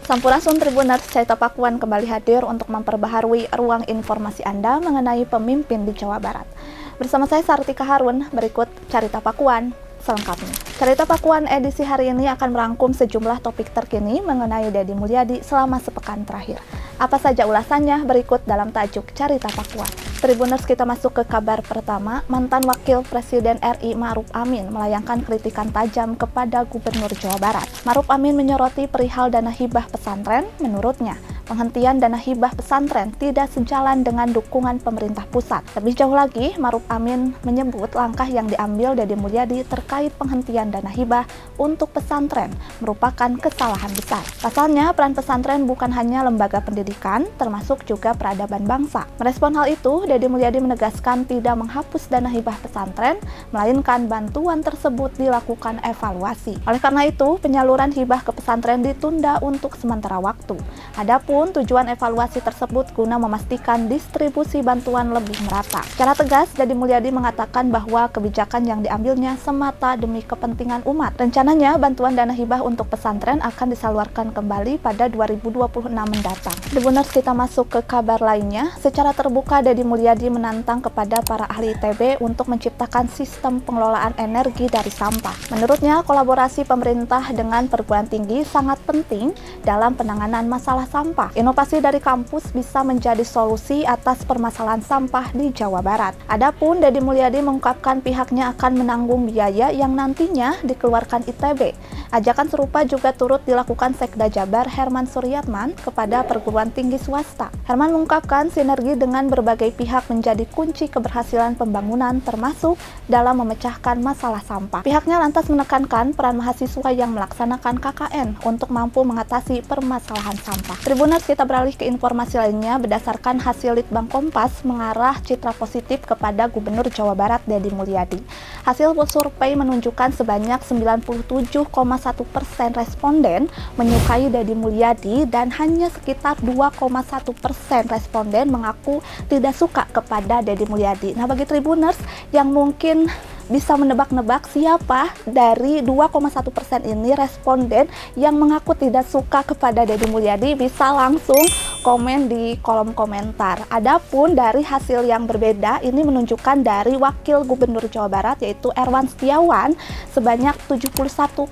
Sampurasun Tribuners, Carita Pakuan kembali hadir untuk memperbaharui ruang informasi Anda mengenai pemimpin di Jawa Barat. Bersama saya Sartika Harun, berikut Carita Pakuan selengkapnya. Carita Pakuan edisi hari ini akan merangkum sejumlah topik terkini mengenai Deddy Mulyadi selama sepekan terakhir. Apa saja ulasannya berikut dalam tajuk Carita Pakuan. Tribuners, kita masuk ke kabar pertama. Mantan Wakil Presiden RI Ma'ruf Amin melayangkan kritikan tajam kepada Gubernur Jawa Barat. Ma'ruf Amin menyoroti perihal dana hibah pesantren. Menurutnya, penghentian dana hibah pesantren tidak sejalan dengan dukungan pemerintah pusat. Lebih jauh lagi, Ma'ruf Amin menyebut langkah yang diambil Deddy Mulyadi terkait penghentian dana hibah untuk pesantren merupakan kesalahan besar. Pasalnya, peran pesantren bukan hanya lembaga pendidikan, termasuk juga peradaban bangsa. Merespon hal itu, Deddy Mulyadi menegaskan tidak menghapus dana hibah pesantren, melainkan bantuan tersebut dilakukan evaluasi. Oleh karena itu, penyaluran hibah ke pesantren ditunda untuk sementara waktu. Adapun tujuan evaluasi tersebut guna memastikan distribusi bantuan lebih merata. Secara tegas, Deddy Mulyadi mengatakan bahwa kebijakan yang diambilnya semata demi kepentingan umat. Rencananya, bantuan dana hibah untuk pesantren akan disalurkan kembali pada 2026 mendatang. Tribuners, kita masuk ke kabar lainnya. Secara terbuka, Deddy Mulyadi menantang kepada para ahli ITB untuk menciptakan sistem pengelolaan energi dari sampah. Menurutnya, kolaborasi pemerintah dengan perguruan tinggi sangat penting dalam penanganan masalah sampah. Inovasi dari kampus bisa menjadi solusi atas permasalahan sampah di Jawa Barat. Adapun Deddy Mulyadi mengungkapkan pihaknya akan menanggung biaya yang nantinya dikeluarkan ITB. Ajakan serupa juga turut dilakukan Sekda Jabar Herman Suryatman kepada perguruan tinggi swasta. Herman mengungkapkan sinergi dengan berbagai pihak menjadi kunci keberhasilan pembangunan, termasuk dalam memecahkan masalah sampah. Pihaknya lantas menekankan peran mahasiswa yang melaksanakan KKN untuk mampu mengatasi permasalahan sampah. Tribuners, kita beralih ke informasi lainnya. Berdasarkan hasil Litbang Kompas mengarah citra positif kepada Gubernur Jawa Barat Deddy Mulyadi. Hasil survei menunjukkan sebanyak 97,1% responden menyukai Deddy Mulyadi dan hanya sekitar 2,1% responden mengaku tidak suka kepada Deddy Mulyadi. Nah, bagi Tribuners yang mungkin bisa menebak-nebak siapa dari 2,1% ini responden yang mengaku tidak suka kepada Deddy Mulyadi, bisa langsung komen di kolom komentar. Adapun dari hasil yang berbeda ini menunjukkan dari Wakil Gubernur Jawa Barat yaitu Erwan Setiawan, sebanyak 71,9%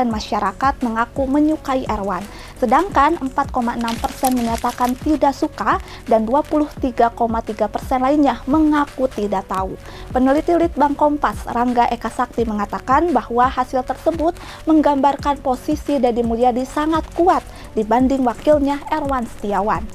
masyarakat mengaku menyukai Erwan. Sedangkan 4,6% menyatakan tidak suka dan 23,3% lainnya mengaku tidak tahu. Peneliti Litbang Kompas Rangga Eka Sakti mengatakan bahwa hasil tersebut menggambarkan posisi Deddy Mulyadi sangat kuat dibanding wakilnya Erwan Setiawan.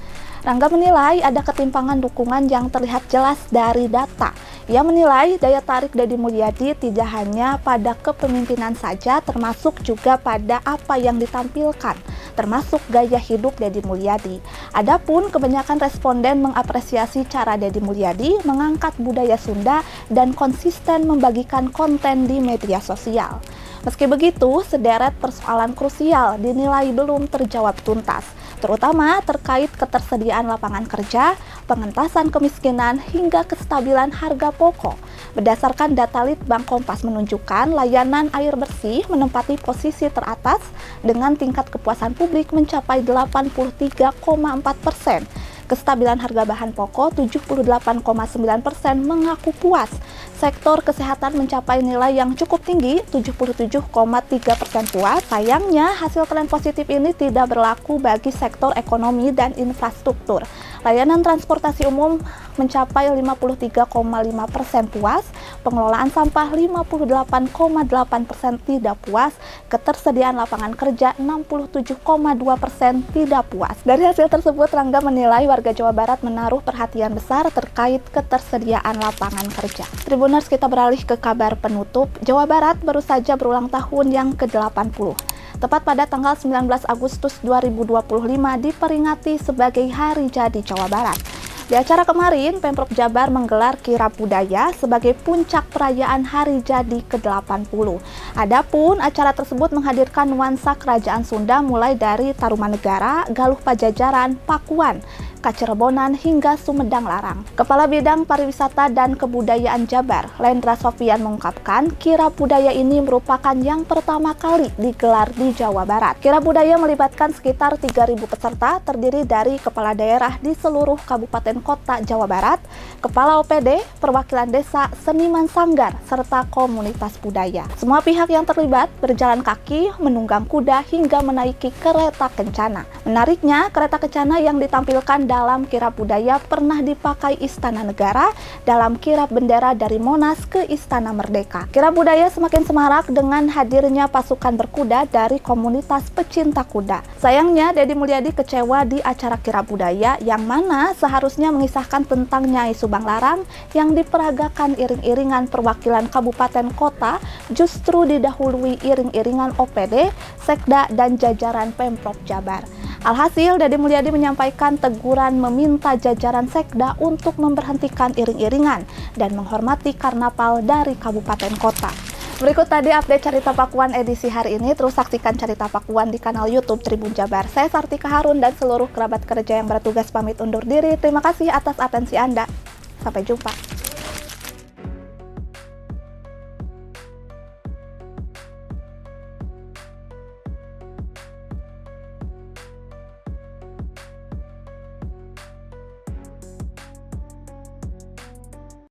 Rangga menilai ada ketimpangan dukungan yang terlihat jelas dari data. Ia menilai daya tarik Deddy Mulyadi tidak hanya pada kepemimpinan saja, termasuk juga pada apa yang ditampilkan, termasuk gaya hidup Deddy Mulyadi. Adapun kebanyakan responden mengapresiasi cara Deddy Mulyadi mengangkat budaya Sunda dan konsisten membagikan konten di media sosial. Meski begitu, sederet persoalan krusial dinilai belum terjawab tuntas, terutama terkait ketersediaan lapangan kerja, pengentasan kemiskinan, hingga kestabilan harga pokok. Berdasarkan data Litbang Kompas menunjukkan layanan air bersih menempati posisi teratas dengan tingkat kepuasan publik mencapai 83,4%. Kestabilan harga bahan pokok 78,9% mengaku puas. Sektor kesehatan mencapai nilai yang cukup tinggi 77,3% puas. Sayangnya hasil tren positif ini tidak berlaku bagi sektor ekonomi dan infrastruktur. Layanan transportasi umum mencapai 53,5% puas, pengelolaan sampah 58,8% tidak puas, ketersediaan lapangan kerja 67,2% tidak puas. Dari hasil tersebut, Rangga menilai warga Jawa Barat menaruh perhatian besar terkait ketersediaan lapangan kerja. Tribuners, kita beralih ke kabar penutup. Jawa Barat baru saja berulang tahun yang ke-80. Tepat pada tanggal 19 Agustus 2025 diperingati sebagai Hari Jadi Jawa Barat. Di acara kemarin, Pemprov Jabar menggelar kirab budaya sebagai puncak perayaan Hari Jadi ke-80. Adapun acara tersebut menghadirkan nuansa kerajaan Sunda mulai dari Tarumanegara, Galuh Pajajaran, Pakuan, Kacirebonan, hingga Sumedang Larang. Kepala Bidang Pariwisata dan Kebudayaan Jabar, Lendra Sofian mengungkapkan, kirab budaya ini merupakan yang pertama kali digelar di Jawa Barat. Kirab budaya melibatkan sekitar 3.000 peserta, terdiri dari kepala daerah di seluruh kabupaten kota Jawa Barat, kepala OPD, perwakilan desa, seniman sanggar, serta komunitas budaya. Semua pihak yang terlibat berjalan kaki, menunggang kuda, hingga menaiki kereta kencana. Menariknya, kereta kencana yang ditampilkan dalam kirab budaya pernah dipakai Istana Negara dalam kirab bendera dari Monas ke Istana Merdeka. Kirab budaya semakin semarak dengan hadirnya pasukan berkuda dari komunitas pecinta kuda. Sayangnya, Deddy Mulyadi kecewa di acara kirab budaya yang mana seharusnya mengisahkan tentang Nyai Subang Larang yang diperagakan iring-iringan perwakilan kabupaten kota justru didahului iring-iringan OPD, Sekda, dan jajaran Pemprov Jabar. Alhasil, Deddy Mulyadi menyampaikan teguran meminta jajaran Sekda untuk memberhentikan iring-iringan dan menghormati karnaval dari kabupaten kota. Berikut tadi update Carita Pakuan edisi hari ini. Terus saksikan Carita Pakuan di kanal YouTube Tribun Jabar. Saya Sartika Harun dan seluruh kerabat kerja yang bertugas pamit undur diri. Terima kasih atas atensi Anda. Sampai jumpa.